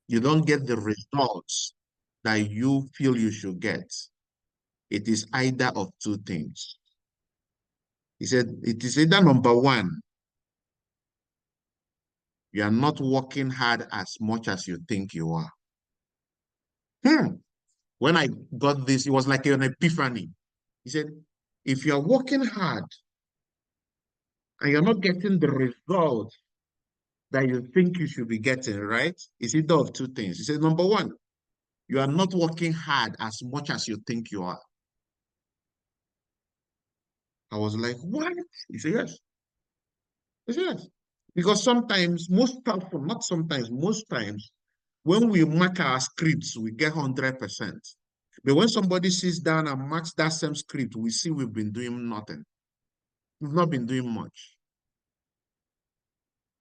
You don't get the results that you feel you should get. It is either of two things. He said, it is either number one, you are not working hard as much as you think you are. When I got this, it was like an epiphany. He said, if you are working hard and you're not getting the result that you think you should be getting, right? It's either of two things. He said, number one, you are not working hard as much as you think you are. I was like, what? He said, yes. He said, yes. Because sometimes, not sometimes, most times, when we mark our scripts, we get 100%. But when somebody sits down and marks that same script, we see we've been doing nothing. We've not been doing much.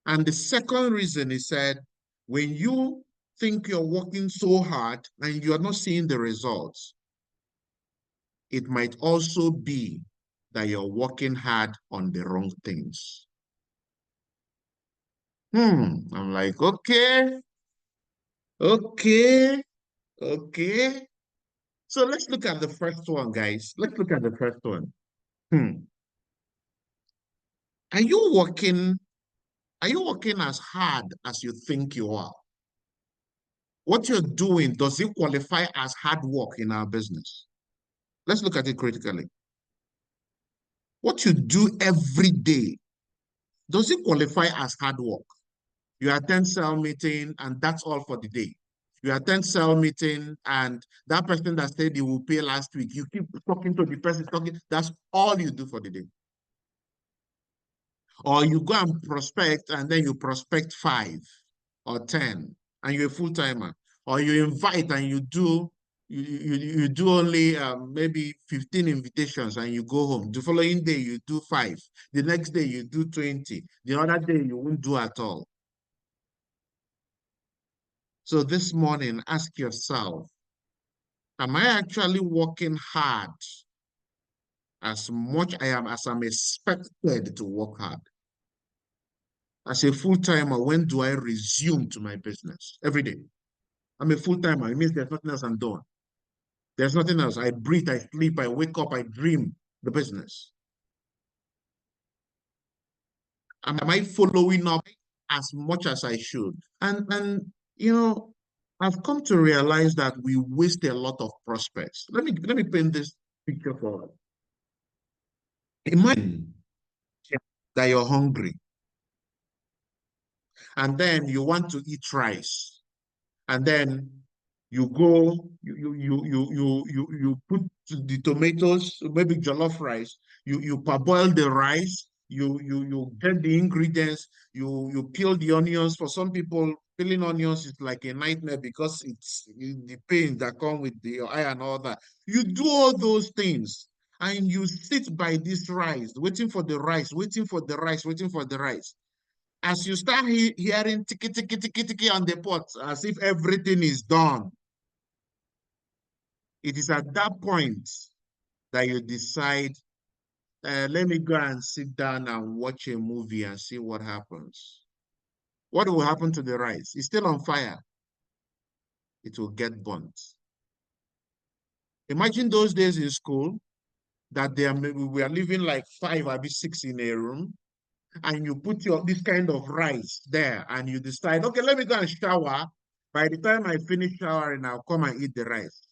And the second reason he said, when you think you're working so hard and you're not seeing the results, it might also be that you're working hard on the wrong things. I'm like, okay, okay, okay. So let's look at the first one, guys. Let's look at the first one. Hmm. Are you working, are you working as hard as you think you are? What you're doing, does it qualify as hard work in our business? Let's look at it critically. What you do every day, does it qualify as hard work? You attend cell meeting and that's all for the day. You attend cell meeting and that person that said you will pay last week, you keep talking to the person, talking, that's all you do for the day. Or you go and prospect and then you prospect 5 or 10 and you're a full-timer. Or you invite and you do only maybe 15 invitations and you go home. The following day you do 5. The next day you do 20. The other day you won't do at all. So this morning, ask yourself, am I actually working hard as much as I'm expected to work hard? As a full-timer, when do I resume to my business? Every day. I'm a full-timer. It means there's nothing else I'm doing. There's nothing else. I breathe, I sleep, I wake up, I dream the business. Am I following up as much as I should? And you know, I've come to realize that we waste a lot of prospects. Let me paint this picture for us. Imagine that you're hungry and then you want to eat rice and then you put the tomatoes, maybe jollof rice, you parboil the rice, you get the ingredients, you peel the onions. For some people, peeling onions is like a nightmare because it's the pain that come with the eye and all that. You do all those things and you sit by this rice, waiting for the rice, waiting for the rice, waiting for the rice. As you start hearing tiki tiki tiki tiki on the pot, as if everything is done, it is at that point that you decide, let me go and sit down and watch a movie and see what happens. What will happen to the rice? It's still on fire. It will get burnt. Imagine those days in school that we are living like 5 or 6 in a room, and you put this kind of rice there, and you decide, okay, let me go and shower. By the time I finish showering, I'll come and eat the rice,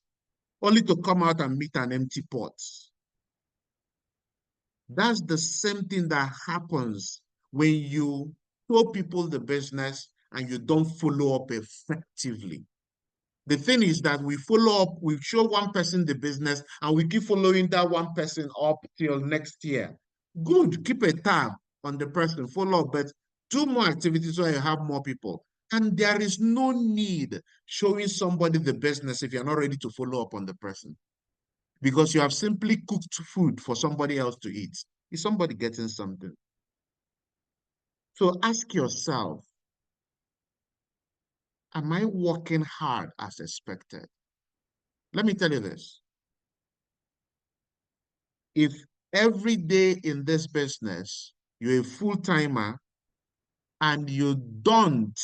only to come out and meet an empty pot. That's the same thing that happens when you show people the business and you don't follow up effectively. The thing is that we follow up, we show one person the business and we keep following that one person up till next year. Good, keep a tab on the person, follow up, but do more activities so you have more people. And there is no need showing somebody the business if you're not ready to follow up on the person, because you have simply cooked food for somebody else to eat. Is somebody getting something? So ask yourself, am I working hard as expected? Let me tell you this. If every day in this business, you're a full-timer and you don't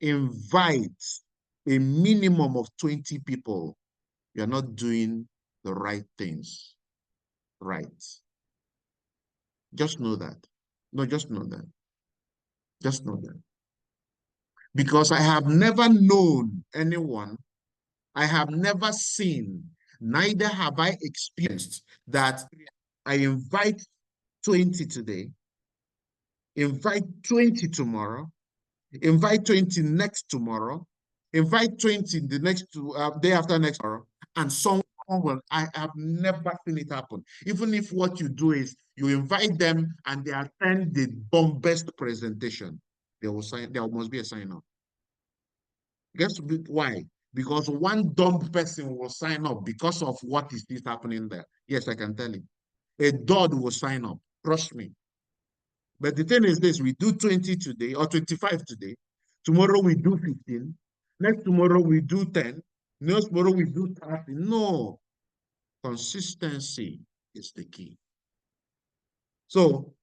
invite a minimum of 20 people, you're not doing the right things right. Just know that. No, just know that. Just know that. Because I have never known anyone, I have never seen, neither have I experienced that I invite 20 today, invite 20 tomorrow, invite 20 next tomorrow, invite 20 the next day after next tomorrow, and someone will, I have never seen it happen. Even if what you do is you invite them and they attend the bombest presentation, they will sign, there must be a sign up. Guess why? Because one dumb person will sign up because of what is this happening there. Yes, I can tell you. A dud will sign up. Trust me. But the thing is this, we do 20 today or 25 today. Tomorrow we do 15. Next tomorrow we do 10. Next tomorrow we do 30. No. Consistency is the key. So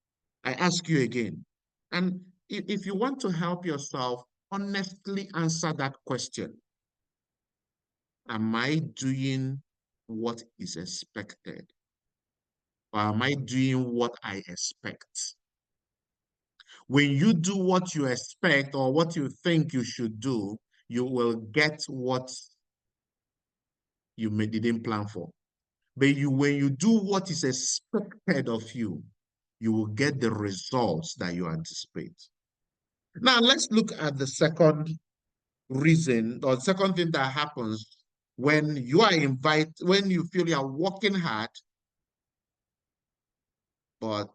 I ask you again. And if you want to help yourself, honestly answer that question. Am I doing what is expected? Or am I doing what I expect? When you do what you expect or what you think you should do, you will get what you didn't plan for. But when you do what is expected of you, you will get the results that you anticipate. Now, let's look at the second reason or second thing that happens when you are invited, when you feel you are working hard, but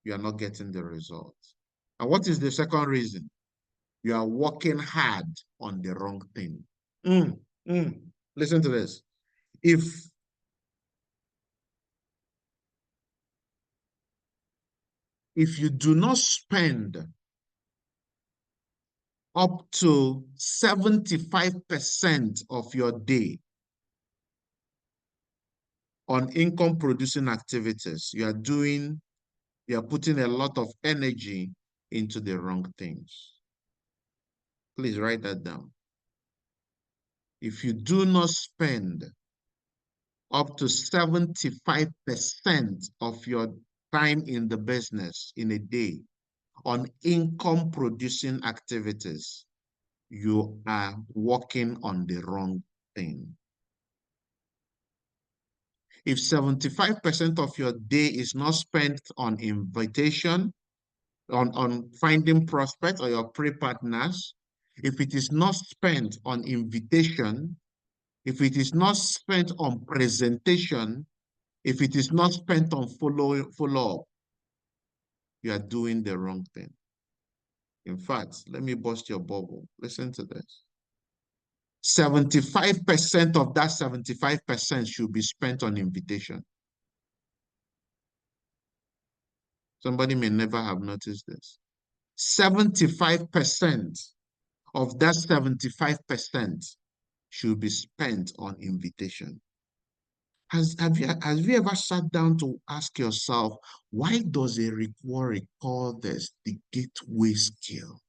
you are not getting the results. And what is the second reason? You are working hard on the wrong thing. Mm, mm. Listen to this. If you do not spend up to 75% of your day on income producing activities, you are putting a lot of energy into the wrong things. Please write that down. If you do not spend up to 75% of your time in the business in a day on income producing activities, you are working on the wrong thing. If 75% of your day is not spent on invitation, on finding prospects or your pre-partners, if it is not spent on invitation, if it is not spent on presentation, if it is not spent on follow-up, you are doing the wrong thing. In fact, let me bust your bubble. Listen to this. 75% of that 75% should be spent on invitation. Somebody may never have noticed this. 75% of that 75% should be spent on invitation. Have you ever sat down to ask yourself, why does a reward call this the gateway skill?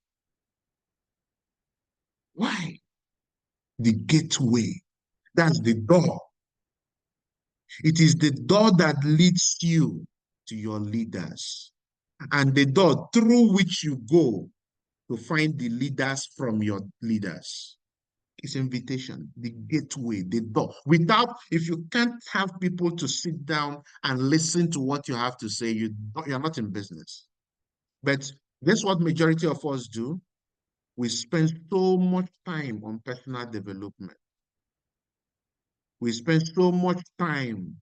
Why? The gateway. That's the door. It is the door that leads you to your leaders and the door through which you go to find the leaders from your leaders. It's invitation, the gateway, the door. Without, if you can't have people to sit down and listen to what you have to say, you're not in business. But guess what majority of us do? We spend so much time on personal development. We spend so much time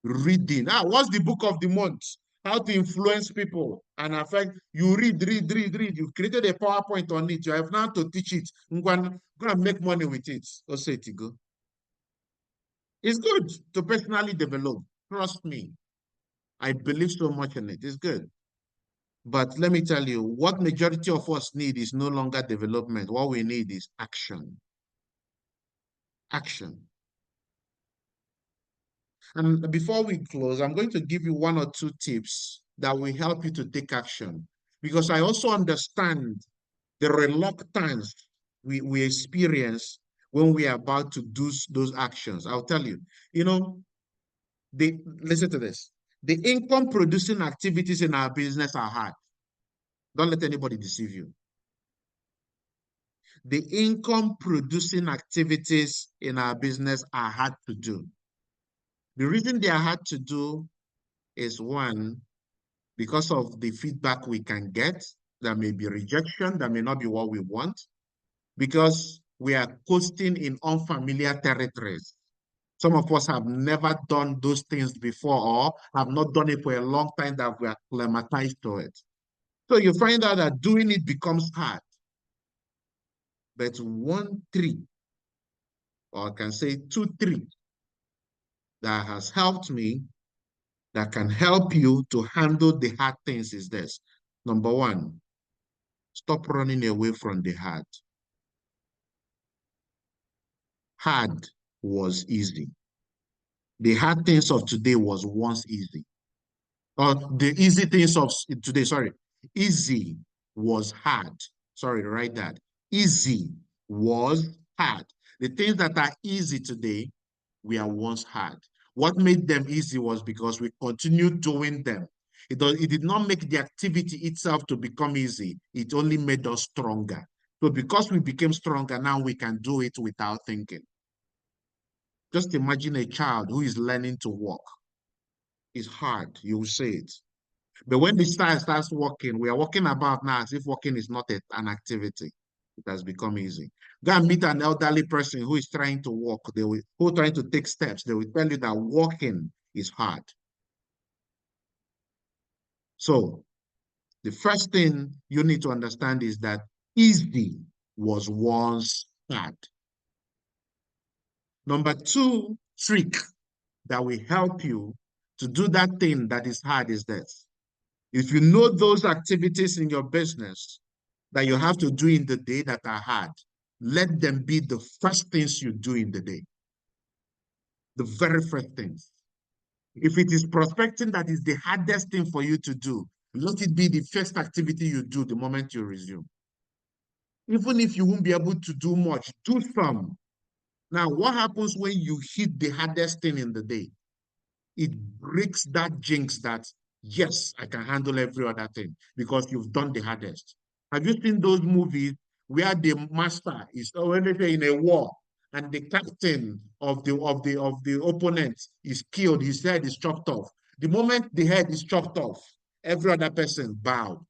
reading. What's the book of the month? How to influence people and affect. You read. You've created a PowerPoint on it. You have now to teach it. Go and make money with it. Or say it go. It's good to personally develop. Trust me. I believe so much in it. It's good. But let me tell you, what majority of us need is no longer development. What we need is action. Action. And before we close, I'm going to give you one or two tips that will help you to take action. Because I also understand the reluctance we experience when we are about to do those actions. I'll tell you, you know, listen to this. The income producing activities in our business are hard. Don't let anybody deceive you. The income producing activities in our business are hard to do. The reason they are hard to do is one, because of the feedback we can get. There may be rejection, that may not be what we want, because we are coasting in unfamiliar territories. Some of us have never done those things before or have not done it for a long time that we are acclimatized to it. So you find out that doing it becomes hard. But one trick, or I can say two tricks, that has helped me, that can help you to handle the hard things is this. Number one, stop running away from the hard. Hard was easy. The hard things of today was once easy. Or the easy things of today, sorry. Easy was hard. Sorry, write that. Easy was hard. The things that are easy today were once hard. What made them easy was because we continued doing them. It did not make the activity itself to become easy. It only made us stronger. So because we became stronger, now we can do it without thinking. Just imagine a child who is learning to walk. It's hard, you will say it. But when the child starts walking, we are walking about now as if walking is not an activity. It has become easy. Go and meet an elderly person who is trying to walk, who are trying to take steps. They will tell you that walking is hard. So the first thing you need to understand is that easy was once hard. Number two trick that will help you to do that thing that is hard is this. If you know those activities in your business that you have to do in the day that are hard, let them be the first things you do in the day. The very first things. If it is prospecting that is the hardest thing for you to do, let it be the first activity you do the moment you resume. Even if you won't be able to do much, do some. Now, what happens when you hit the hardest thing in the day? It breaks that jinx that, yes, I can handle every other thing because you've done the hardest. Have you seen those movies where the master is already in a war and the captain of the opponent is killed, his head is chopped off? The moment the head is chopped off, every other person bowed.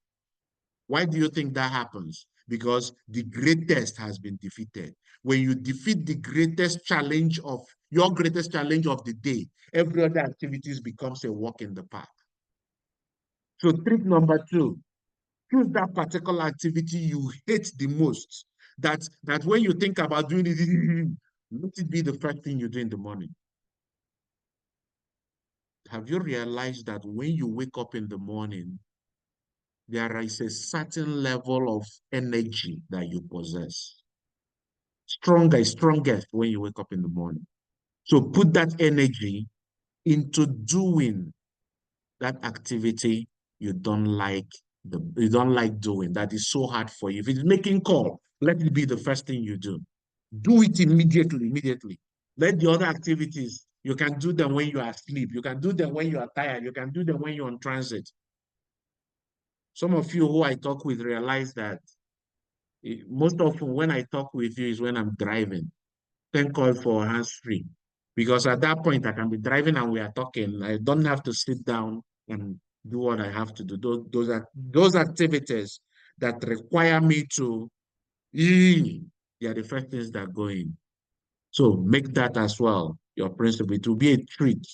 Why do you think that happens? Because the greatest has been defeated. When you defeat the greatest challenge of your greatest challenge of the day, every other activities becomes a walk in the park. So trick number two, choose that particular activity you hate the most. That when you think about doing it, let it be the first thing you do in the morning. Have you realized that when you wake up in the morning, there is a certain level of energy that you possess? Strongest when you wake up in the morning. So put that energy into doing that activity you don't like doing, that is so hard for you. If it's making call, let it be the first thing you do. Do it immediately. Let the other activities, you can do them when you are asleep. You can do them when you are tired. You can do them when you're on transit. Some of you who I talk with realize that most often when I talk with you is when I'm driving. Thank God for hands-free. Because at that point, I can be driving and we are talking. I don't have to sit down and do what I have to do. Those activities that require me to, they are the first things that go in. So make that as well your principle. It will be a treat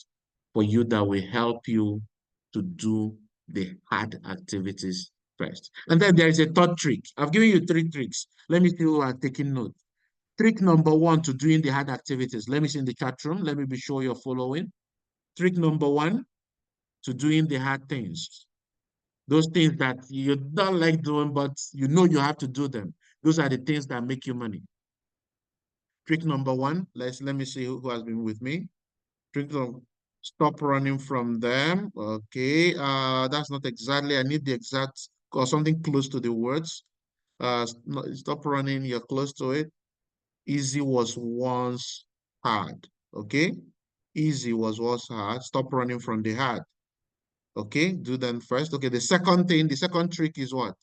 for you that will help you to do the hard activities first. And then there is a third trick. I've given you three tricks. Let me see who are taking note. Trick number one to doing the hard activities. Let me see in the chat room. Let me be sure you're following. Trick number one to doing the hard things. Those things that you don't like doing, but you know you have to do them. Those are the things that make you money. Trick number one, let me see who has been with me. Trick of stop running from them. Okay, that's not exactly, I need the exact or something close to the words. Stop running. You're close to it. Easy was once hard. Okay. Easy was once hard. Stop running from the hard. Okay. Do that first. Okay. The second trick is what?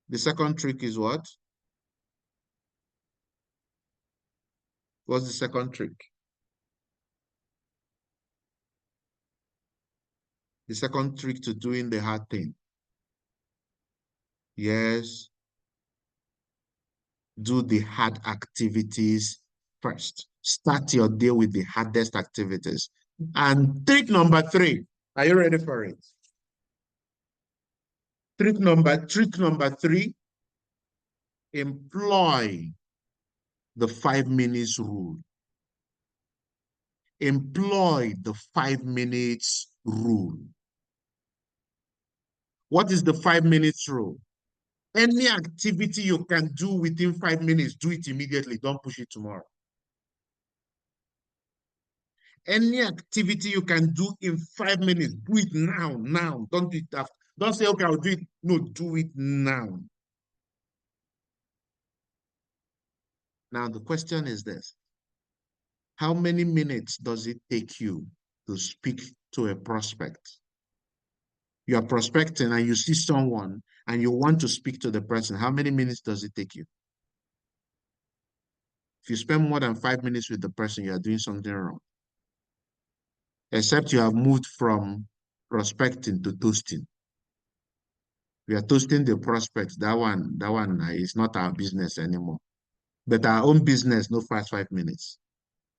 The second trick is what? What's the second trick? The second trick to doing the hard thing. Yes. Do the hard activities first. Start your day with the hardest activities. And trick number three. Are you ready for it? Trick number three, employ the 5 minutes rule. Employ the 5 minutes rule. What is the 5 minutes rule? Any activity you can do within 5 minutes, do it immediately. Don't push it tomorrow. Any activity you can do in 5 minutes, do it now, now. Don't do it after. Don't say, okay, I'll do it. No, do it now. Now, the question is this. How many minutes does it take you to speak to a prospect? You are prospecting and you see someone and you want to speak to the person. How many minutes does it take you? If you spend more than 5 minutes with the person, you are doing something wrong. Except you have moved from prospecting to toasting. We are toasting the prospects. That one is not our business anymore. But our own business, no fast 5 minutes.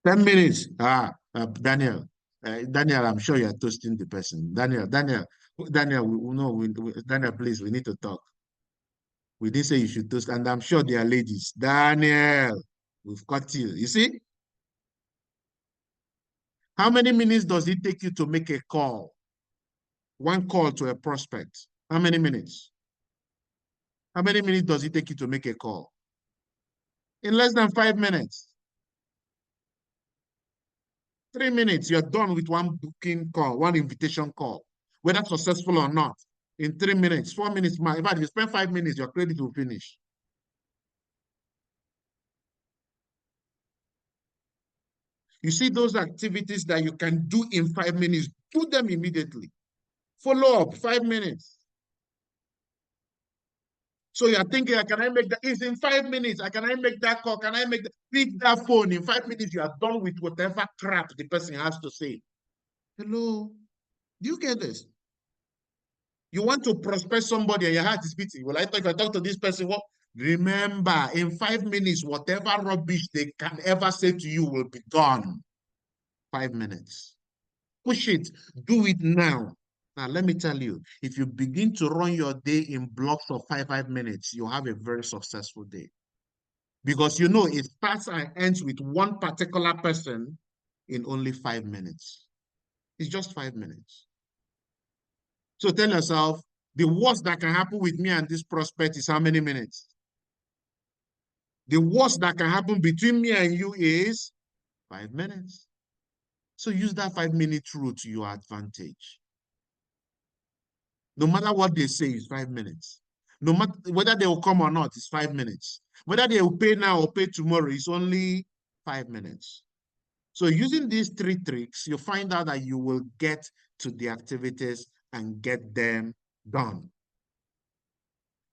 10 minutes. Daniel. Daniel, I'm sure you're toasting the person. Daniel, Daniel, please, we need to talk. We didn't say you should toast, and I'm sure they are ladies. Daniel, we've got you. You see? How many minutes does it take you to make a call? One call to a prospect. How many minutes? How many minutes does it take you to make a call? In less than 5 minutes. 3 minutes, you're done with one booking call, one invitation call, whether successful or not. In 3 minutes, 4 minutes, in fact, if you spend 5 minutes, your credit will finish. You see those activities that you can do in 5 minutes, do them immediately. Follow up, 5 minutes. So you're thinking, can I make that? It's in 5 minutes. Can I make that call? Can I make that? Pick that phone. In 5 minutes, you are done with whatever crap the person has to say. Hello? Do you get this? You want to prospect somebody and your heart is beating. Well, if I talk to this person, what? Remember, in 5 minutes, whatever rubbish they can ever say to you will be gone. 5 minutes. Push it. Do it now. Now, let me tell you, if you begin to run your day in blocks of 5 minutes, you'll have a very successful day. Because you know it starts and ends with one particular person in only 5 minutes. It's just 5 minutes. So tell yourself, the worst that can happen with me and this prospect is how many minutes? The worst that can happen between me and you is 5 minutes. So use that 5 minute rule to your advantage. No matter what they say, it's 5 minutes. No matter whether they will come or not, it's 5 minutes. Whether they will pay now or pay tomorrow, it's only 5 minutes. So using these three tricks, you find out that you will get to the activities and get them done.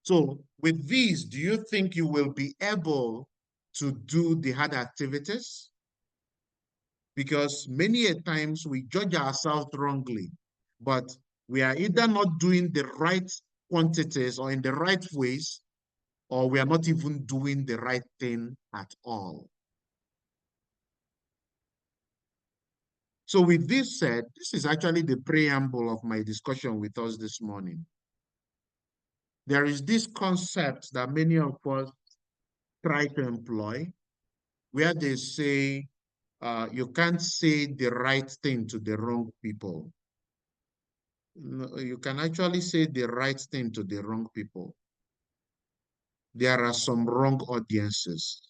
So with these, do you think you will be able to do the hard activities? Because many a times we judge ourselves wrongly, but we are either not doing the right quantities or in the right ways, or we are not even doing the right thing at all. So with this said, this is actually the preamble of my discussion with us this morning. There is this concept that many of us try to employ, where they say, you can't say the right thing to the wrong people. No, you can actually say the right thing to the wrong people. There are some wrong audiences.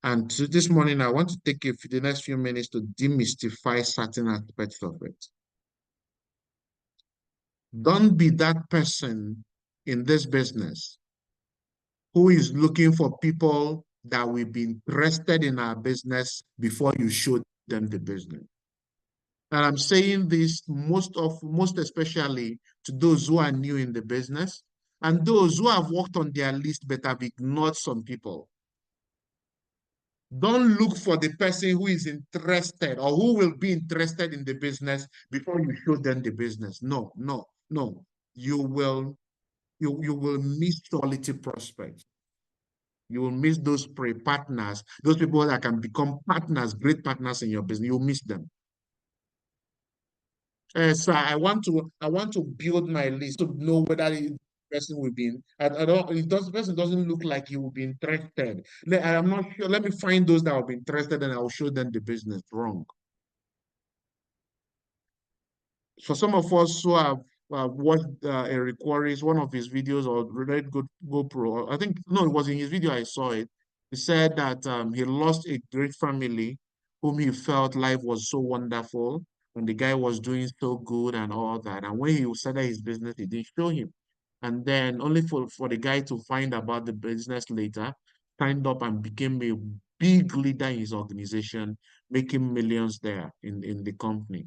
And so this morning, I want to take the next few minutes to demystify certain aspects of it. Don't be that person in this business who is looking for people that will be interested in our business before you show them the business. And I'm saying this most especially to those who are new in the business and those who have worked on their list but have ignored some people. Don't look for the person who is interested or who will be interested in the business before you show them the business. No, no, no. You will miss quality prospects. You will miss those pre-partners, those people that can become partners, great partners in your business. You'll miss them. So I want to build my list to know whether the person will be. I don't. The person doesn't look like he will be interested. I'm not sure. Let me find those that will be interested, and I'll show them the business. Wrong. For some of us who have watched Eric Quarry's one of his videos or read GoPro, I think no, it was in his video I saw it. He said that he lost a great family whom he felt life was so wonderful and the guy was doing so good and all that. And when he started his business, he didn't show him. And then only for the guy to find about the business later, signed up and became a big leader in his organization, making millions there in the company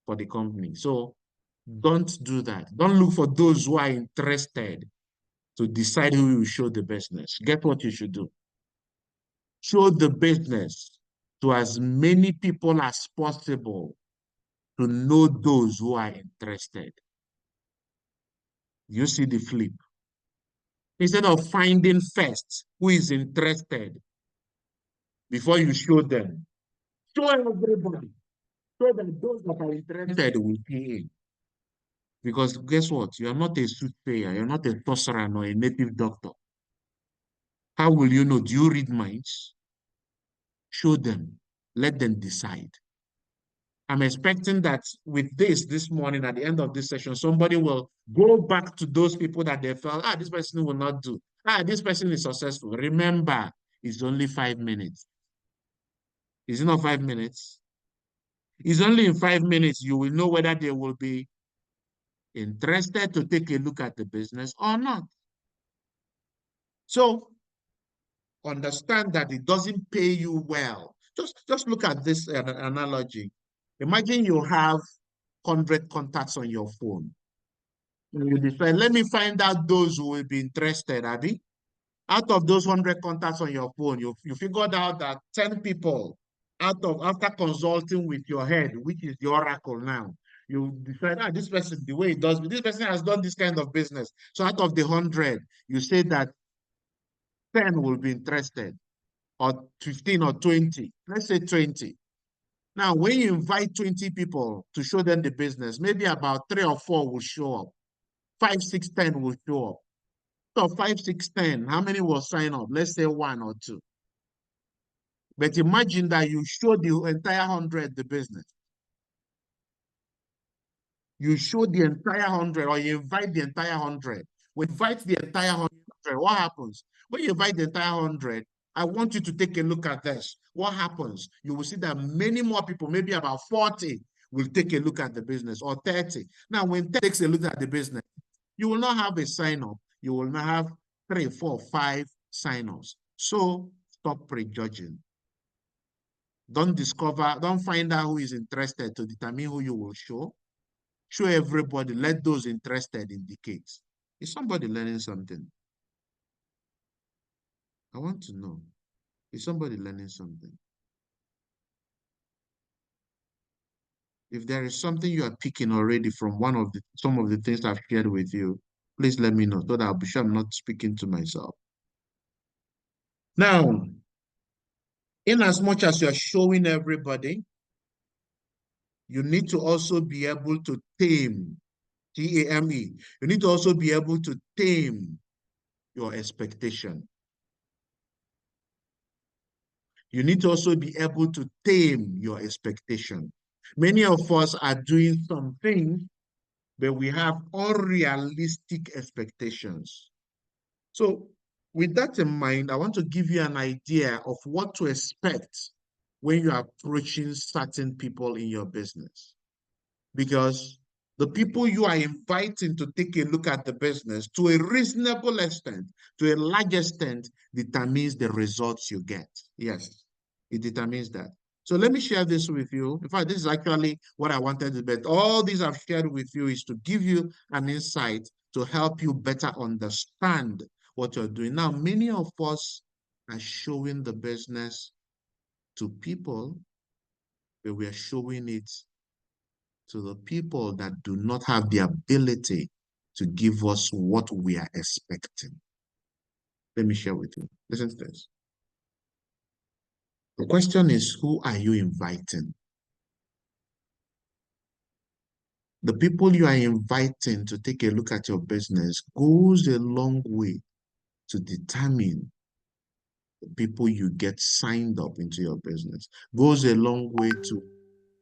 for the company. So don't do that. Don't look for those who are interested to decide who you show the business. Get what you should do. Show the business to as many people as possible to know those who are interested. You see the flip. Instead of finding first who is interested before you show them, show everybody. So that those that are interested will pay in. Because guess what? You are not a soothsayer. You're not a sorcerer nor a native doctor. How will you know? Do you read minds? Show them. Let them decide. I'm expecting that with this morning, at the end of this session, somebody will go back to those people that they felt, this person will not do. This person is successful. Remember, it's only 5 minutes. Is it not 5 minutes? It's only in 5 minutes you will know whether they will be interested to take a look at the business or not. So understand that it doesn't pay you well. Just look at this analogy. Imagine you have 100 contacts on your phone. And you decide, let me find out those who will be interested, Abby. Out of those 100 contacts on your phone, you figured out that 10 people after consulting with your head, which is the oracle now, you decide, this person, the way it does, this person has done this kind of business. So out of the 100, you say that 10 will be interested, or 15 or 20. Let's say 20. Now, when you invite 20 people to show them the business, maybe about 3 or 4 will show up. 5, 6, 10 will show up. So 5, 6, 10, how many will sign up? Let's say 1 or 2. But imagine that you show the entire 100 the business. You show the entire 100 or you invite the entire 100. We invite the entire 100. What happens? When you invite the entire 100, I want you to take a look at this. What happens? You will see that many more people, maybe about 40, will take a look at the business, or 30. Now, when 30 takes a look at the business, you will not have a sign-up. You will not have 3, 4, 5 sign-ups. So stop prejudging. Don't find out who is interested to determine who you will show. Show everybody, let those interested indicate. Is somebody learning something? I want to know. Is somebody learning something? If there is something you are picking already from some of the things I've shared with you, please let me know so that I'll be sure I'm not speaking to myself. Now, in as much as you're showing everybody, you need to also be able to tame, T-A-M-E. You need to also be able to tame your expectation. You need to also be able to tame your expectation. Many of us are doing some things, but we have unrealistic expectations. So with that in mind, I want to give you an idea of what to expect when you're approaching certain people in your business. Because The people you are inviting to take a look at the business to a reasonable extent, to a large extent, determines the results you get. Yes, it determines that. So let me share this with you. In fact, this is actually what I wanted to bet. All these I've shared with you is to give you an insight to help you better understand what you're doing. Now, many of us are showing the business to people, but we are showing it to the people that do not have the ability to give us what we are expecting. Let me share with you. Listen to this. The question is, who are you inviting? The people you are inviting to take a look at your business goes a long way to determine the people you get signed up into your business. Goes a long way to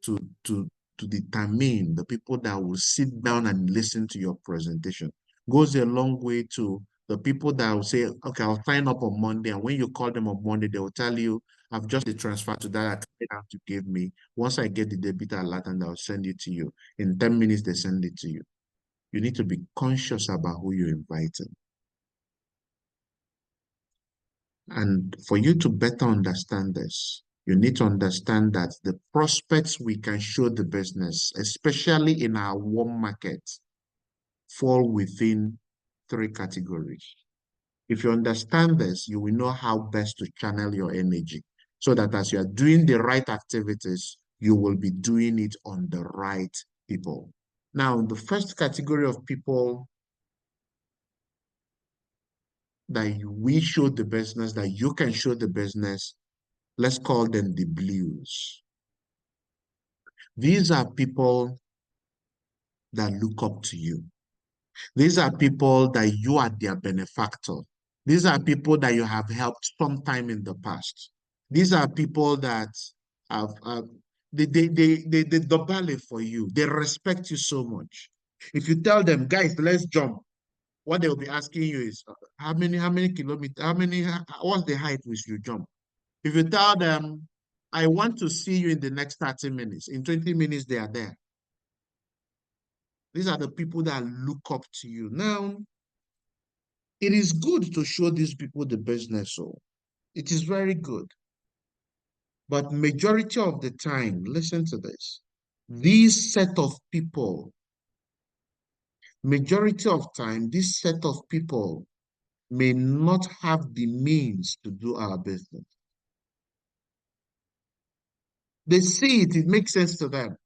to to determine the people that will sit down and listen to your presentation. Goes a long way to the people that will say, okay, I'll sign up on Monday. And when you call them on Monday, they will tell you, I've just the transfer to that account you gave me. Once I get the debit alert, and I'll send it to you. In 10 minutes, they send it to you. You need to be conscious about who you're inviting. And for you to better understand this, you need to understand that the prospects we can show the business, especially in our warm market, fall within three categories. If you understand this, you will know how best to channel your energy so that as you are doing the right activities, you will be doing it on the right people. Now, the first category of people that we show the business, that you can show the business, let's call them the blues. These are people that look up to you. These are people that you are their benefactor. These are people that you have helped sometime in the past. These are people that have they double it for you. They respect you so much. If you tell them, guys, let's jump, what they will be asking you is how many kilometers, what's the height which you jump? If you tell them, I want to see you in the next 30 minutes, in 20 minutes, they are there. These are the people that look up to you. Now, it is good to show these people the business. So it is very good. But majority of the time, listen to this. These set of people, majority of time, this set of people may not have the means to do our business. They see it, it makes sense to them.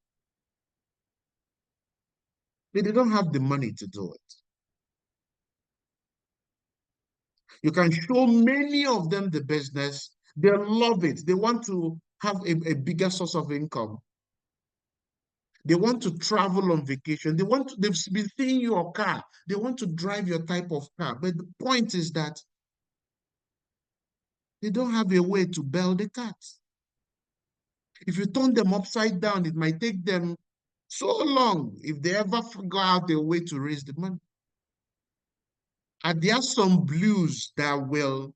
But they don't have the money to do it. You can show many of them the business. They love it. They want to have a bigger source of income. They want to travel on vacation. They've been seeing your car. They want to drive your type of car. But the point is that they don't have a way to bail the cat. If you turn them upside down, it might take them so long if they ever figure out a way to raise the money. And there are some blues that will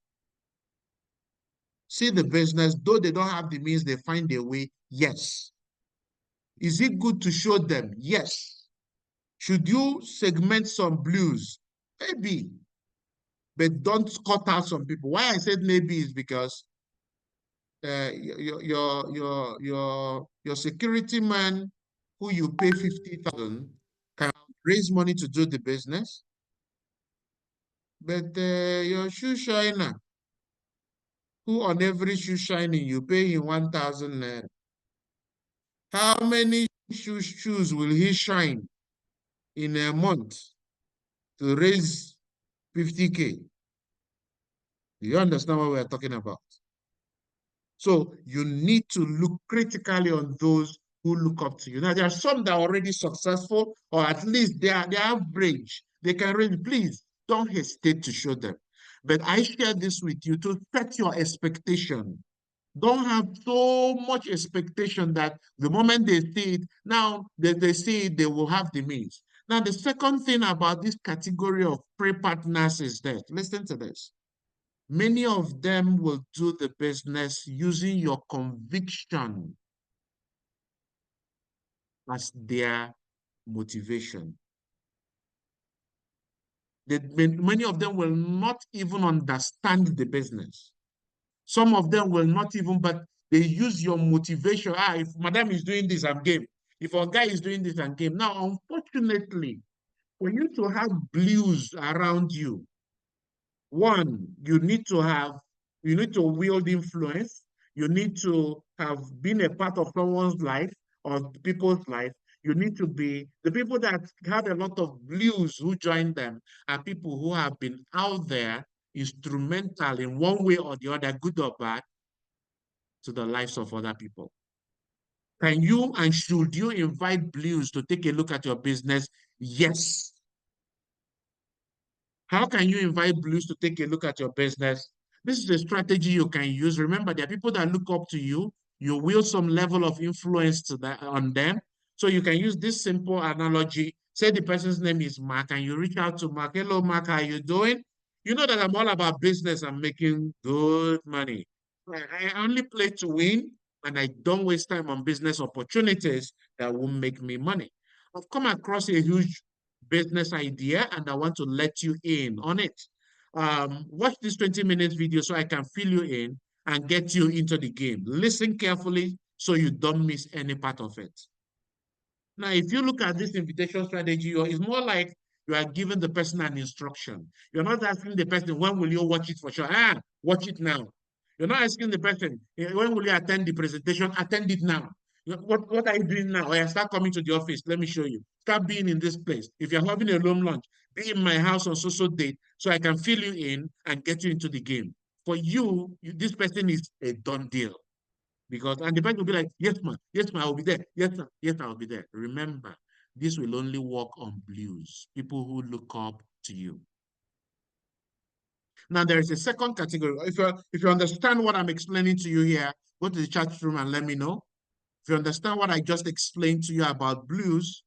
see the business, though they don't have the means, they find a way. Yes. Is it good to show them? Yes. Should you segment some blues? Maybe. But don't cut out some people. Why I said maybe is because your security man who you pay 50,000 can raise money to do the business. But your shoe shiner, who on every shoe shining you pay him 1,000 naira. How many shoes will he shine in a month to raise 50K? Do you understand what we're talking about? So you need to look critically on those who look up to you. Now, there are some that are already successful, or at least they are average. They can really, please don't hesitate to show them. But I share this with you to set your expectation. Don't have so much expectation that the moment they see it, now they see it, they will have the means. Now, the second thing about this category of pre-partners is that, listen to this. Many of them will do the business using your conviction as their motivation. Many of them will not even understand the business. Some of them will not even, but they use your motivation. Ah, if madam is doing this, I'm game. If a guy is doing this, I'm game. Now, unfortunately, for you to have blues around you, one, you need to wield influence. You need to have been a part of someone's life or people's life. You need to be the people that have a lot of blues who join them are people who have been out there instrumental in one way or the other, good or bad, to the lives of other people. Can you and should you invite blues to take a look at your business? Yes. How can you invite blues to take a look at your business? This is a strategy you can use. Remember, there are people that look up to you. You will some level of influence on them. So you can use this simple analogy. Say the person's name is Mark, and you reach out to Mark. Hello, Mark, how are you doing? You know that I'm all about business. I'm making good money. I only play to win, and I don't waste time on business opportunities that will make me money. I've come across a huge business idea and I want to let you in on it. Watch this 20-minute video so I can fill you in and get you into the game. Listen carefully so you don't miss any part of it. Now, if you look at this invitation strategy, it's more like you are giving the person an instruction. You're not asking the person, when will you watch it for sure? Ah, watch it now. You're not asking the person, when will you attend the presentation? Attend it now. What are you doing now? Oh, yeah, start coming to the office. Let me show you. Start being in this place. If you're having a long lunch, be in my house on social date so I can fill you in and get you into the game. For you, this person is a done deal. Because and the bank will be like, yes, ma, I'll be there. Yes, I'll be there. Remember, this will only work on blues, people who look up to you. Now there is a second category. If you understand what I'm explaining to you here, go to the chat room and let me know. If you understand what I just explained to you about blues,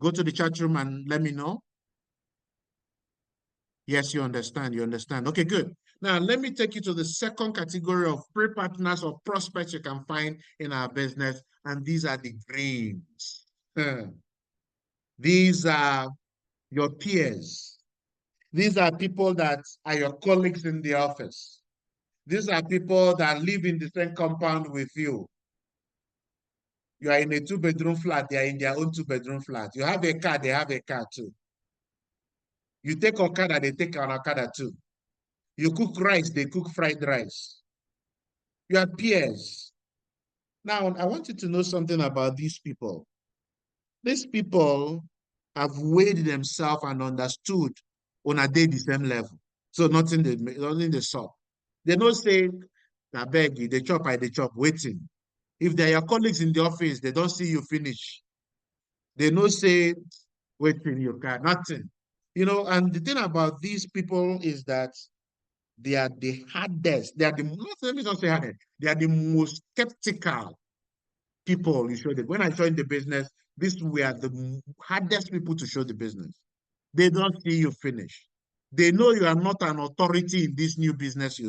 go to the chat room and let me know. Yes, you understand. You understand. Okay, good. Now, let me take you to the second category of pre-partners or prospects you can find in our business. And these are the greens. These are your peers. These are people that are your colleagues in the office. These are people that live in the same compound with you. You are in a two-bedroom flat. They are in their own two-bedroom flat. You have a car. They have a car too. You take Okada. They take an Okada too. You cook rice. They cook fried rice. You are peers. Now, I want you to know something about these people. These people have weighed themselves and understood on a day the same level. So nothing they saw. They don't say, I beg you, they chop, waiting. If they're your colleagues in the office, they don't see you finish. They don't say, waiting, you can, nothing. And the thing about these people is that they are the hardest. They are the, let me not say hardest. They are the most skeptical people you show them. When I joined the business, these were the hardest people to show the business. They don't see you finish. They know you are not an authority in this new business,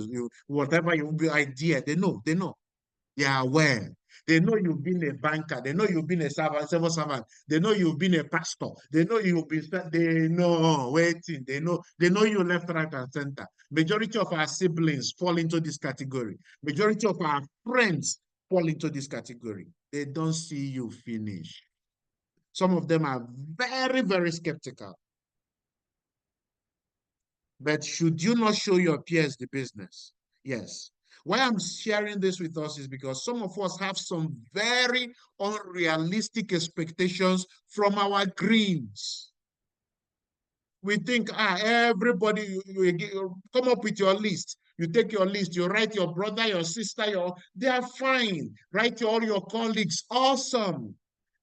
whatever your idea. They know. They are aware. They know you've been a banker. They know you've been a civil servant. They know you've been a pastor. They know you've been, they know, waiting. They know you left, right, and center. Majority of our siblings fall into this category. Majority of our friends fall into this category. They don't see you finish. Some of them are very, very skeptical. But should you not show your peers the business? Yes. Why I'm sharing this with us is because some of us have some very unrealistic expectations from our greens. We think, everybody, you come up with your list. You take your list, you write your brother, your sister, they are fine. Write all your colleagues, awesome.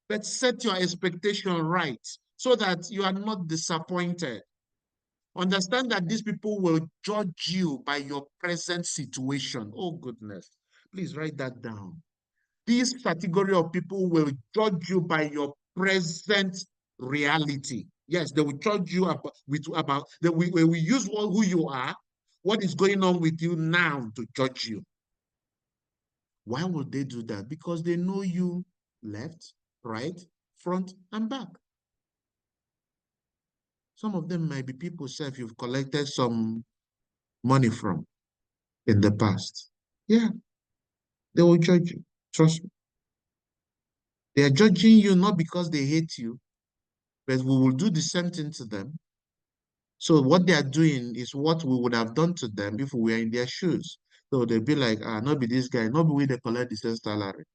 But set your expectation right so that you are not disappointed. Understand that these people will judge you by your present situation. Oh, goodness. Please write that down. This category of people will judge you by your present reality. Yes, they will judge you we use who you are, what is going on with you now to judge you. Why would they do that? Because they know you left, right, front, and back. Some of them might be people, self, you've collected some money from in the past. Yeah, they will judge you. Trust me. They are judging you not because they hate you, but we will do the same thing to them. So what they are doing is what we would have done to them if we were in their shoes. So they'll be like, ah, not be this guy, not be we they collect the same salary.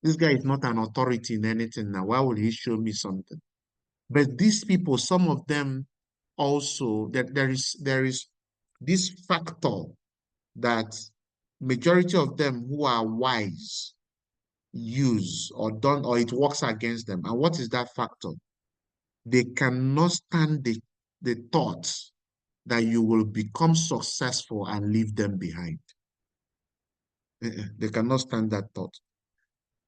This guy is not an authority in anything now. Why would he show me something? But these people, some of them also, that there is this factor that majority of them who are wise use or don't, or it works against them. And what is that factor? They cannot stand the thought that you will become successful and leave them behind. They cannot stand that thought.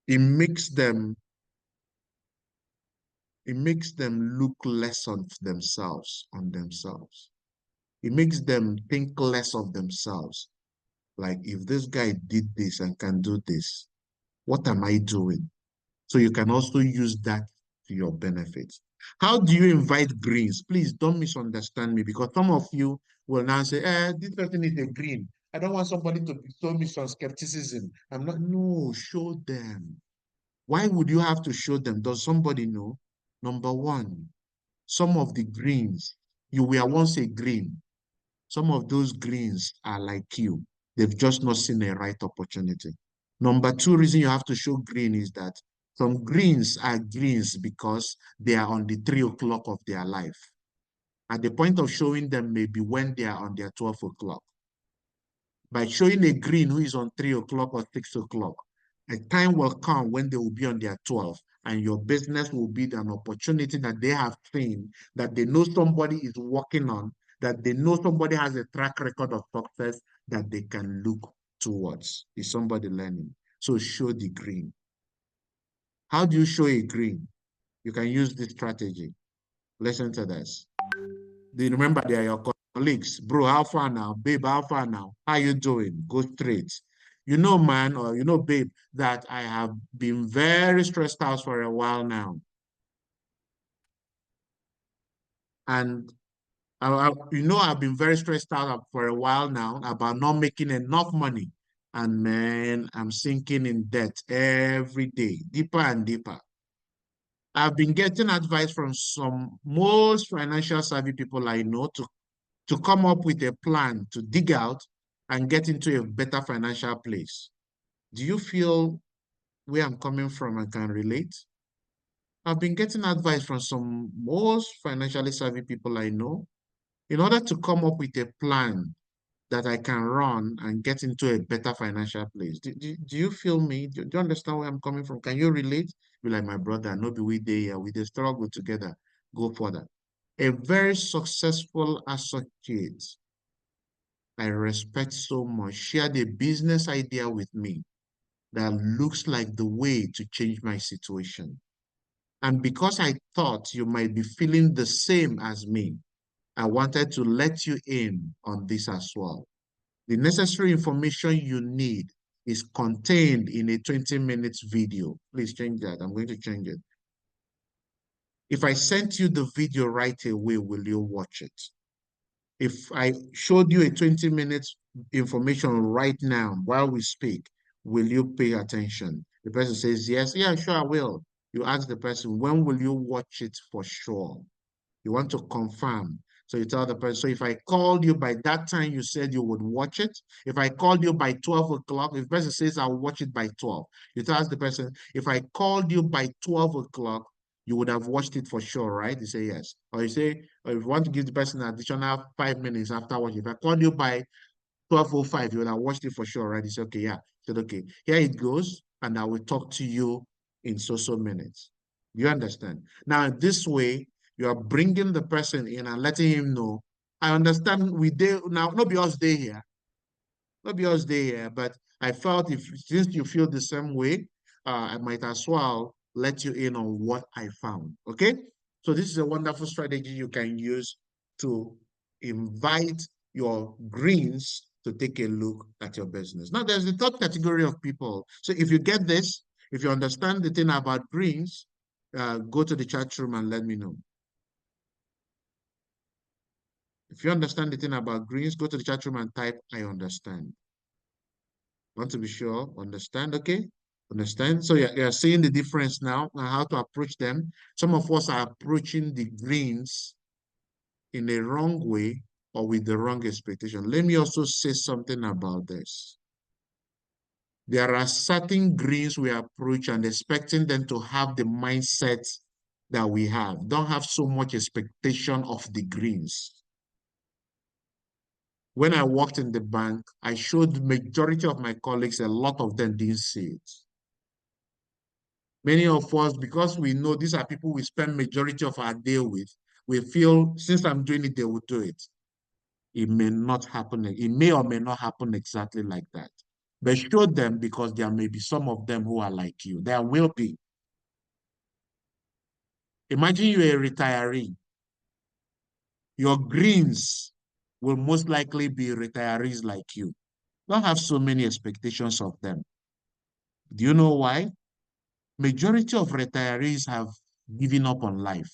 It makes them it makes them look less on themselves. It makes them think less of themselves. Like, if this guy did this and can do this, what am I doing? So you can also use that to your benefit. How do you invite greens? Please don't misunderstand me, because some of you will now say, this person is a green. I don't want somebody to show me some skepticism. I'm not, no, show them. Why would you have to show them? Does somebody know? Number one, some of the greens, you were once a green. Some of those greens are like you. They've just not seen a right opportunity. Number two reason you have to show green is that some greens are greens because they are on the 3 o'clock of their life. At the point of showing them maybe when they are on their 12 o'clock. By showing a green who is on 3 o'clock or 6 o'clock, a time will come when they will be on their 12, and your business will be an opportunity that they have seen, that they know somebody is working on, that they know somebody has a track record of success that they can look towards. Is somebody learning? So show the green. How do you show a green? You can use this strategy. Listen to this. Do you remember they are your colleagues? Bro, how far now? Babe, how far now? How you doing? Go straight. You know, man, or you know, babe, that I have been very stressed out for a while now. And you know, I've been very stressed out for a while now about not making enough money. And man, I'm sinking in debt every day, deeper and deeper. I've been getting advice from some most financial savvy people I know to come up with a plan to dig out and get into a better financial place. Do you feel where I'm coming from and can relate? I've been getting advice from some most financially savvy people I know in order to come up with a plan that I can run and get into a better financial place. Do you feel me? Do you understand where I'm coming from? Can you relate? Be like, my brother, no be we there, we dey struggle together. Go further. A very successful associate I respect so much shared a business idea with me that looks like the way to change my situation. And because I thought you might be feeling the same as me, I wanted to let you in on this as well. The necessary information you need is contained in a 20 minutes video. Please change that. I'm going to change it. If I sent you the video right away, will you watch it? If I showed you a 20 minutes information right now while we speak, will you pay attention? The person says, yes, yeah, sure, I will. You ask the person, when will you watch it for sure? You want to confirm. So you tell the person, so if I called you by that time you said you would watch it, if I called you by 12 o'clock, if the person says I'll watch it by 12, you tell the person, if I called you by 12 o'clock, you would have watched it for sure, right? You say yes. Or you say, or if you want to give the person an additional 5 minutes after watching, if I called you by 12:05, you would have watched it for sure, right? You say, okay, yeah. I said, okay, here it goes, and I will talk to you in so minutes. You understand? Now, this way, you are bringing the person in and letting him know, I understand we did now, not because they here, not because they here, but I felt if since you feel the same way, I might as well let you in on what I found. Okay? So this is a wonderful strategy you can use to invite your greens to take a look at your business. Now, there's the third category of people. So if you get this, if you understand the thing about greens, go to the chat room and let me know. If you understand the thing about greens, go to the chat room and type, I understand. Want to be sure? Understand? Okay. Understand? So you're seeing the difference now and how to approach them. Some of us are approaching the greens in a wrong way or with the wrong expectation. Let me also say something about this. There are certain greens we approach and expecting them to have the mindset that we have. Don't have so much expectation of the greens. When I worked in the bank, I showed the majority of my colleagues, a lot of them didn't see it. Many of us, because we know these are people we spend majority of our day with, we feel since I'm doing it, they will do it. It may not happen. It may or may not happen exactly like that. But show them because there may be some of them who are like you. There will be. Imagine you're a retiree. Your greens will most likely be retirees like you. Don't have so many expectations of them. Do you know why? Majority of retirees have given up on life.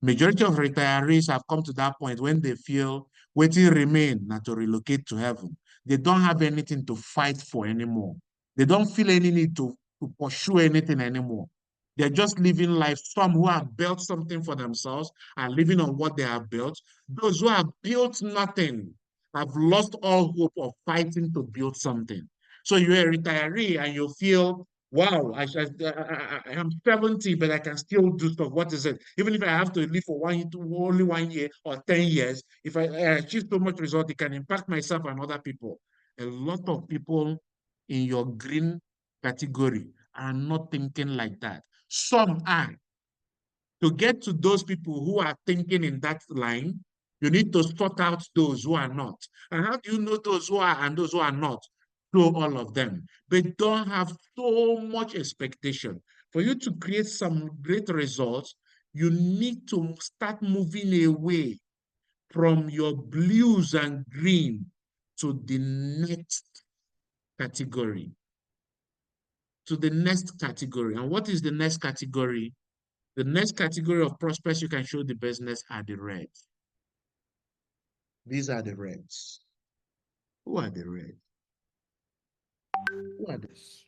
Majority of retirees have come to that point when they feel waiting remain not to relocate to heaven. They don't have anything to fight for anymore. They don't feel any need to pursue anything anymore. They're just living life. Some who have built something for themselves are living on what they have built. Those who have built nothing have lost all hope of fighting to build something. So you're a retiree and you feel, wow, I am 70, but I can still do stuff. What is it? Even if I have to live for only 1 year or 10 years, if I achieve so much result, it can impact myself and other people. A lot of people in your green category are not thinking like that. Some are. To get to those people who are thinking in that line, you need to sort out those who are not. And how do you know those who are and those who are not? Through all of them. But don't have so much expectation. For you to create some great results, you need to start moving away from your blues and green to the next category. To the next category. And what is the next category? The next category of prospects you can show the business are the reds. These are the reds. Who are the reds? Who are this?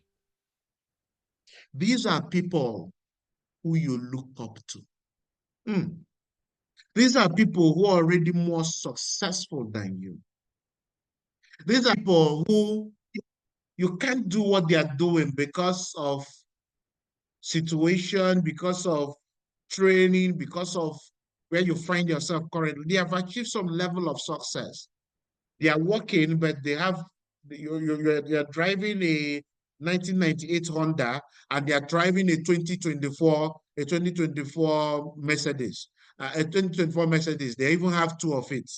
These are people who you look up to. Mm. These are people who are already more successful than you. These are people who you can't do what they are doing because of situation, because of training, because of where you find yourself currently. They have achieved some level of success. They are working, but they have you're driving a 1998 Honda and they are driving a 2024 Mercedes, a 2024 Mercedes. They even have two of it.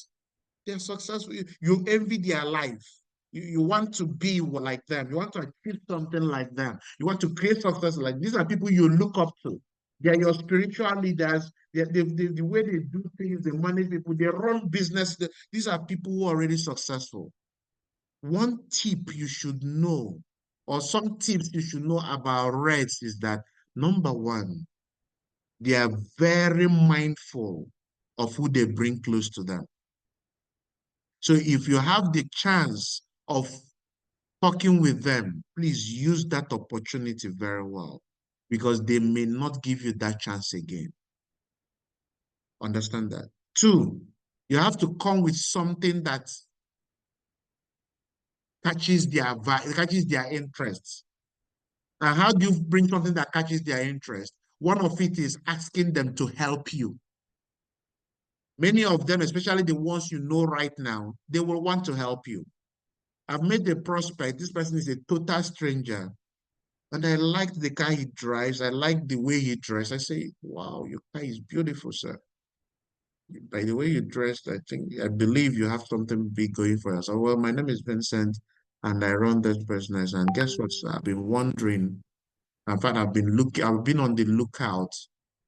They're successful. You envy their life. You want to be like them. You want to achieve something like them. You want to create success like these are people you look up to. They're your spiritual leaders. The way they do things, they manage people, they run business. These are people who are already successful. One tip you should know, or some tips you should know about Reds is that number one, they are very mindful of who they bring close to them. So if you have the chance of talking with them, please use that opportunity very well because they may not give you that chance again. Understand that? Two, you have to come with something that catches their interests. And how do you bring something that catches their interest? One of it is asking them to help you. Many of them, especially the ones you know right now, they will want to help you. I've met a prospect. This person is a total stranger. And I liked the car he drives. I like the way he dressed. I say, wow, your car is beautiful, sir. By the way you dressed, I believe you have something big going for us. Oh, well, my name is Vincent and I run this business. And guess what, sir? I've been wondering. In fact, I've been on the lookout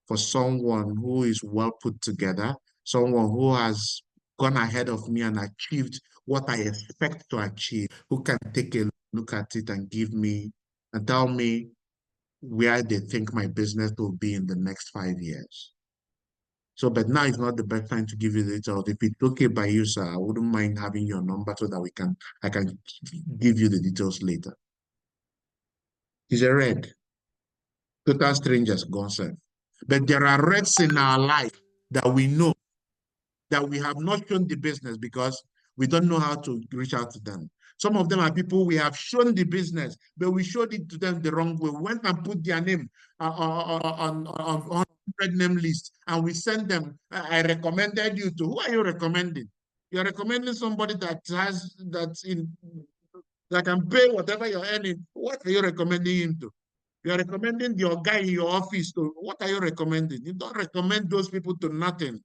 for someone who is well put together, someone who has gone ahead of me and achieved what I expect to achieve, who can take a look at it and give me and tell me where they think my business will be in the next 5 years. So, but now is not the best time to give you the details. If it's okay by you, sir, I wouldn't mind having your number so that I can give you the details later. He's a red, total strangers concerned. But there are reds in our life that we know that we have not shown the business because we don't know how to reach out to them. Some of them are people we have shown the business, but we showed it to them the wrong way. We went and put their name on 100 name list, and we send them. I recommended you to. Who are you recommending? You're recommending somebody that can pay whatever you're earning. What are you recommending him to? You're recommending your guy in your office to. What are you recommending? You don't recommend those people to nothing.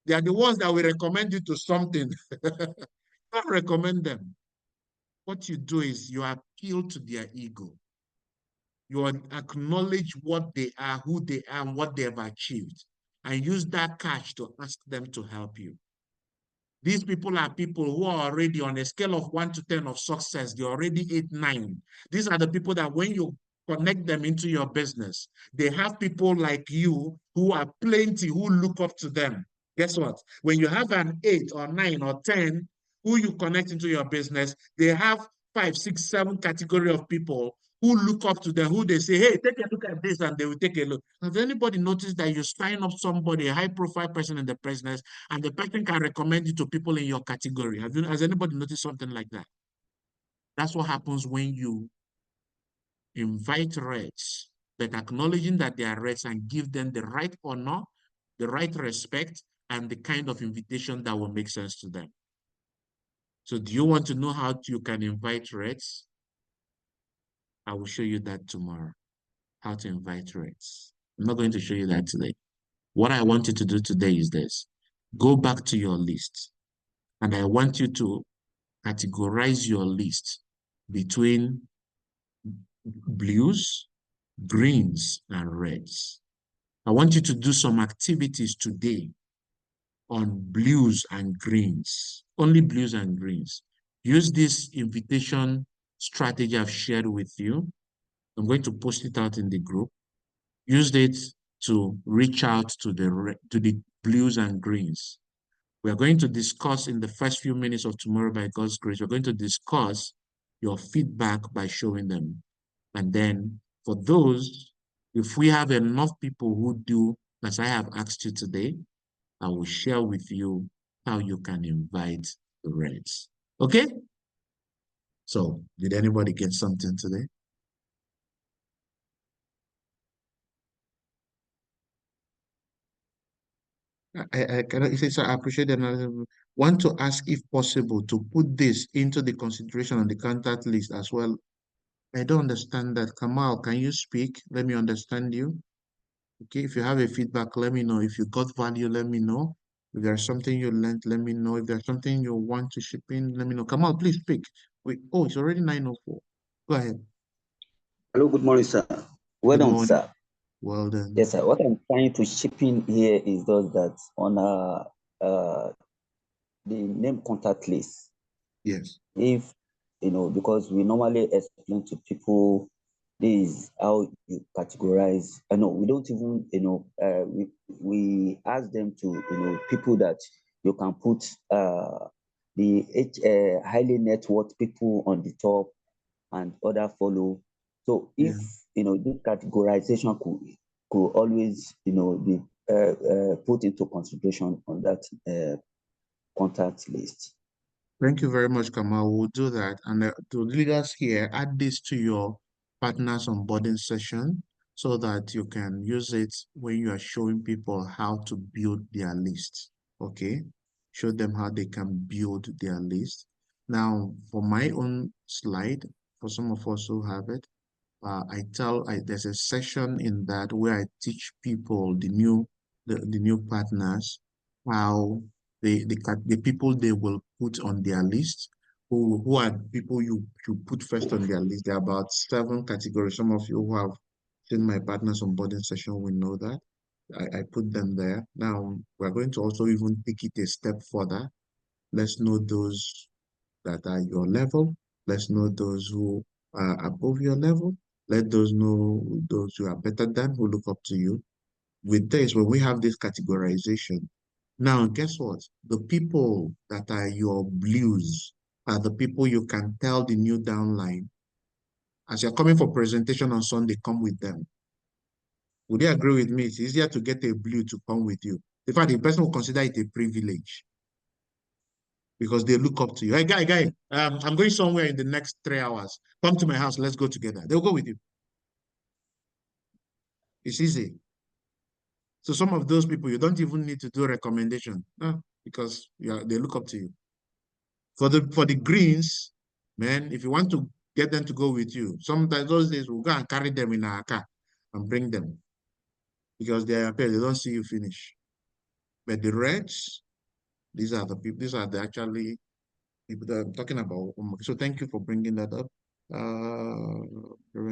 They are the ones that will recommend you to something. Don't recommend them. What you do is you appeal to their ego. You acknowledge what they are, who they are, and what they have achieved, and use that cash to ask them to help you. These people are people who are already on a scale of 1 to 10 of success. They're already 8, 9. These are the people that when you connect them into your business, they have people like you who are plenty, who look up to them. Guess what? When you have an 8 or 9 or 10 who you connect into your business, they have 5, 6, 7 category of people who look up to them, who they say, hey, take a look at this, and they will take a look. Has anybody noticed that you sign up somebody, a high-profile person in the business, and the person can recommend you to people in your category? Has anybody noticed something like that? That's what happens when you invite Reds, but acknowledging that they are Reds and give them the right honor, the right respect, and the kind of invitation that will make sense to them. So do you want to know how you can invite Reds? I will show you that tomorrow, how to invite Reds. I'm not going to show you that today. What I want you to do today is this. Go back to your list, and I want you to categorize your list between blues, greens, and reds. I want you to do some activities today on blues and greens, only blues and greens. Use this invitation strategy I've shared with you. I'm going to post it out in the group. Use it to reach out to the blues and greens. We are going to discuss in the first few minutes of tomorrow by God's grace, we're going to discuss your feedback by showing them. And then for those, if we have enough people who do as I have asked you today, I will share with you how you can invite the reds. Okay? So did anybody get something today? I cannot say, so I appreciate that. I want to ask if possible to put this into the consideration on the contact list as well. I don't understand that. Kamal, can you speak? Let me understand you. Okay, if you have a feedback, let me know. If you got value, let me know. If there's something you learned, let me know. If there's something you want to ship in, let me know. Kamal, please speak. Wait, oh, it's already 9:04. Go ahead. Hello, good morning, sir. Well Good done, morning. sir. Well done. Yes, sir. What I'm trying to chip in here is just that on uh, the name contact list, Yes. if because we normally explain to people this is how you categorize. I know we don't even, we ask them to, people that you can put the highly net worth people on the top and other follow. So if Yeah. this categorization could always be put into consideration on that contact list. Thank you very much, Kamal. We'll do that. And to leaders here, add this to your partners onboarding session so that you can use it when you are showing people how to build their list. Okay? Show them how they can build their list. Now, for my own slide, for some of us who have it, there's a session in that where I teach people the new partners how the people they will put on their list, who are people you put first on their list. There are about 7 categories. Some of you who have seen my partners onboarding session will know that. I put them there. Now we're going to also even take it a step further. Let's know those that are your level. Let's know those who are above your level. Let those know those who are better than, who look up to you. with this, when we have this categorization, now guess what? The people that are your blues are the people you can tell the new downline. As you're coming for presentation on Sunday, come with them. Would you agree with me? It's easier to get a blue to come with you. In fact, the person will consider it a privilege because they look up to you. Hey, guy, I'm going somewhere in the next 3 hours. Come to my house. Let's go together. They'll go with you. It's easy. So some of those people, you don't even need to do a recommendation because they look up to you. For the greens, man, if you want to get them to go with you, sometimes those days we'll go and carry them in our car and bring them because they are they don't see you finish. But the reds, these are the people, these are the actually people that I'm talking about. So thank you for bringing that up.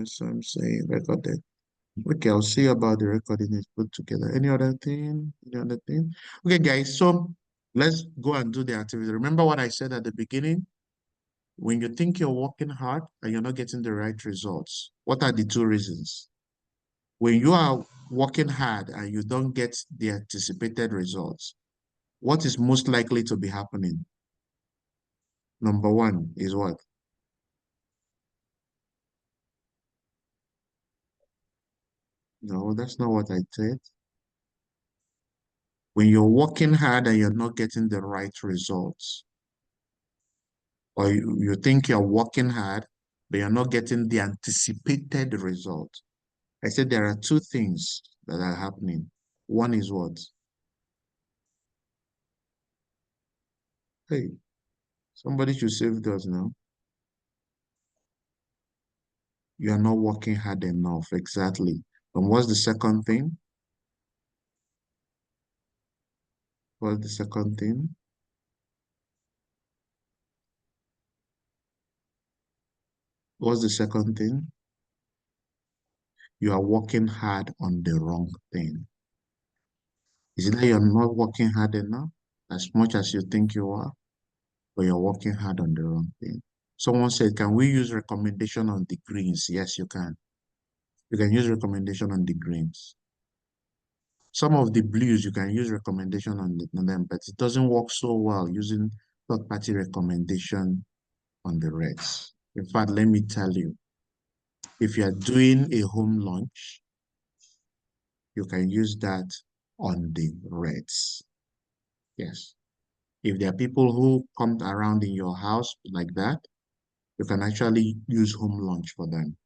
Some say recorded. Okay, I'll see about the recording is put together. Any other thing? Any other thing? Okay, guys, so let's go and do the activity. Remember what I said at the beginning? When you think you're working hard and you're not getting the right results, what are the two reasons? When you are working hard and you don't get the anticipated results, what is most likely to be happening? Number one is what? No, that's not what I said. When you're working hard and you're not getting the right results, or you think you're working hard, but you're not getting the anticipated result. I said there are two things that are happening. One is what? Hey, somebody should save those now. You are not working hard enough. Exactly. And what's the second thing? What's the second thing? What's the second thing? You are working hard on the wrong thing. Is it that you're not working hard enough as much as you think you are, or you're working hard on the wrong thing? Someone said, can we use recommendation on the greens? Yes, you can. You can use recommendation on the greens. Some of the blues, you can use recommendation on them, but it doesn't work so well using third-party recommendation on the reds. In fact, let me tell you, if you are doing a home launch, you can use that on the reds. Yes. If there are people who come around in your house like that, you can actually use home launch for them.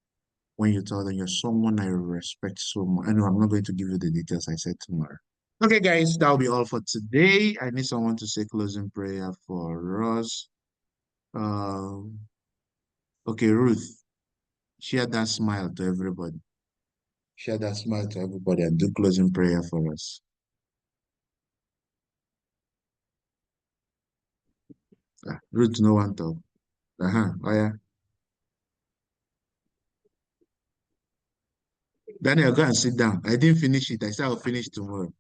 When you tell them you're someone I respect so much. I know I'm not going to give you the details I said tomorrow. Okay, guys, that'll be all for today. I need someone to say closing prayer for us. Um, okay, Ruth, share that smile to everybody. Share that smile to everybody and do closing prayer for us. Ruth, no one talk. Oh yeah. Daniel, go and sit down. I didn't finish it. I said I'll finish tomorrow.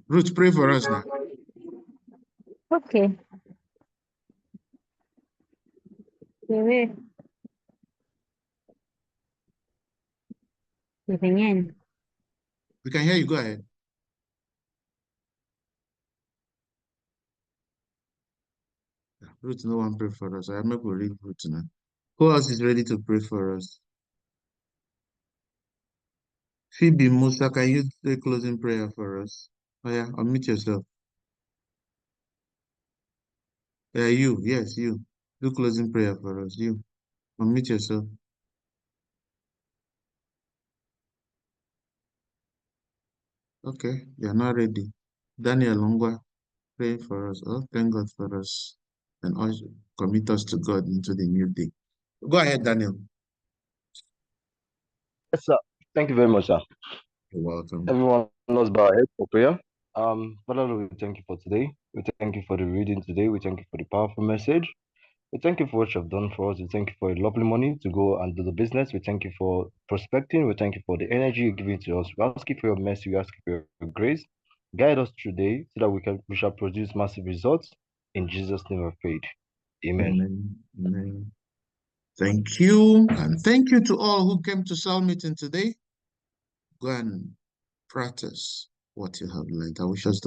Ruth, pray for us now. Okay. Bebé, pengen. We can hear you. Go ahead. Ruth, no one pray for us. I'm not going to read Ruth now. Who else is ready to pray for us? Phoebe Musa, can you say closing prayer for us? Oh yeah, unmute yourself. You, yes, you. Do closing prayer for us. You. Unmute yourself. Okay, you're not ready. Daniel Longwa, pray for us. Oh, thank God for us. And also commit us to God into the new day. Go ahead, Daniel. Yes, sir. Thank you very much, sir. You're welcome. Everyone, let's bow our head for prayer. Father, Lord, we thank you for today. We thank you for the reading today. We thank you for the powerful message. We thank you for what you've done for us. We thank you for a lovely money to go and do the business. We thank you for prospecting. We thank you for the energy you're giving to us. We ask you for your mercy. We ask you for your grace. Guide us today so that we shall produce massive results. In Jesus' name we prayed. Amen. Amen. Amen. Thank you. And thank you to all who came to cell meeting today. Go and practice what you have learned. I wish us the